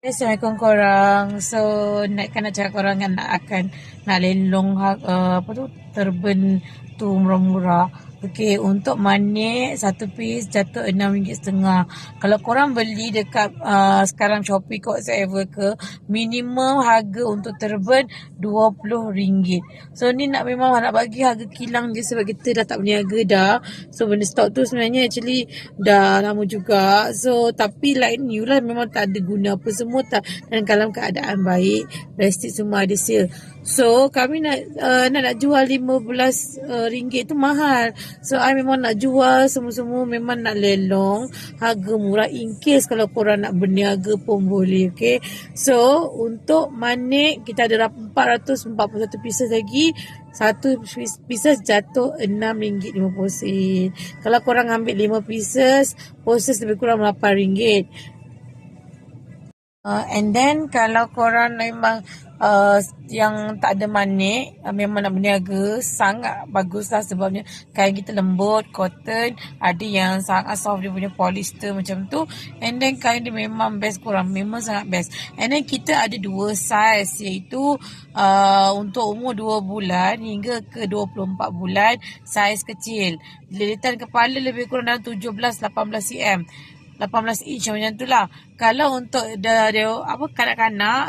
Assalamualaikum korang. So, nak cakap korang kan nak lelong apa tu turban tu murah-murah. Okey, untuk manik satu piece jatuh RM6.5. Kalau korang beli dekat sekarang Shopee ke whatsoever ke, minimum harga untuk turban RM20. So ni memang nak bagi harga kilang je sebab kita dah tak berniaga dah. So benda stok tu sebenarnya actually dah lama juga. So tapi like new lah, memang tak ada guna apa semua tak, dan dalam keadaan baik, plastik semua ada sale. So kami nak jual RM15 tu mahal. So I memang nak jual semua memang nak lelong harga murah, in case kalau korang nak berniaga pun boleh. Okay, so untuk manik kita ada 441 pieces lagi. Satu pieces jatuh RM6.50. Kalau korang ambil 5 pieces, pieces lebih kurang RM8. And then kalau korang memang yang tak ada manik, memang nak berniaga, sangat bagus lah sebabnya kain kita lembut, cotton, ada yang sangat soft, dia punya polyester macam tu. And then kain dia memang best korang, memang sangat best. And then kita ada 2 size, iaitu untuk umur 2 bulan hingga ke 24 bulan, saiz kecil. Lilitan kepala lebih kurang dalam 17-18 cm. 18 inch macam tu lah. Kalau untuk kanak-kanak,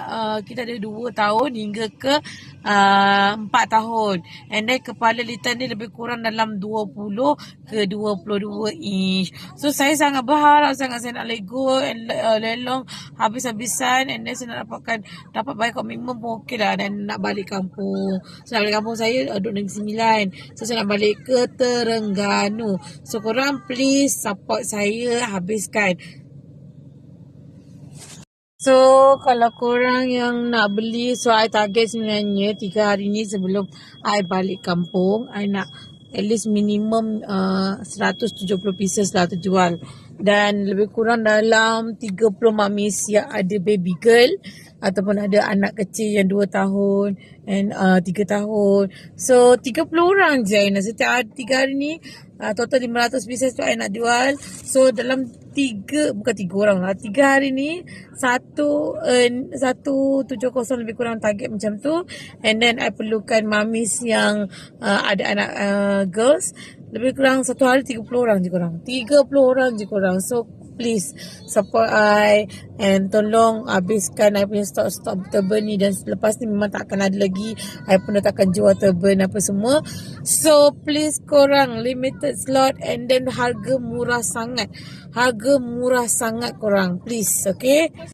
kita ada 2 tahun hingga ke 4 tahun. And then kepala litan dia lebih kurang dalam 20 ke 22 inch. So saya sangat berharap sangat saya nak lego and lelong habis-habisan. And then saya nak dapat bayar komitmen pun okey lah. Dan nak balik kampung. So nak balik kampung saya duduk Negeri Sembilan. So saya nak balik ke Terengganu. So korang please support saya habiskan. So kalau korang yang nak beli, so I target sebenarnya 3 hari ni sebelum I balik kampung, I nak at least minimum 170 pieces lah terjual. Dan lebih kurang dalam 30 mamis yang ada baby girl ataupun ada anak kecil yang 2 tahun and 3 tahun. So 30 orang je Aina. Setiap 3 hari ni total 500 pieces tu I nak jual. So dalam 3 orang lah, 3 hari ni 170 lebih kurang target macam tu. And then I perlukan mamis yang ada anak girls. Lebih kurang satu hari 30 orang je korang. 30 orang je korang. So please support I and tolong habiskan I punya stok turban ni. Dan selepas ni memang tak akan ada lagi. I pun dah takkan jual turban apa semua. So please korang, limited slot and then harga murah sangat. Harga murah sangat korang, please, okay.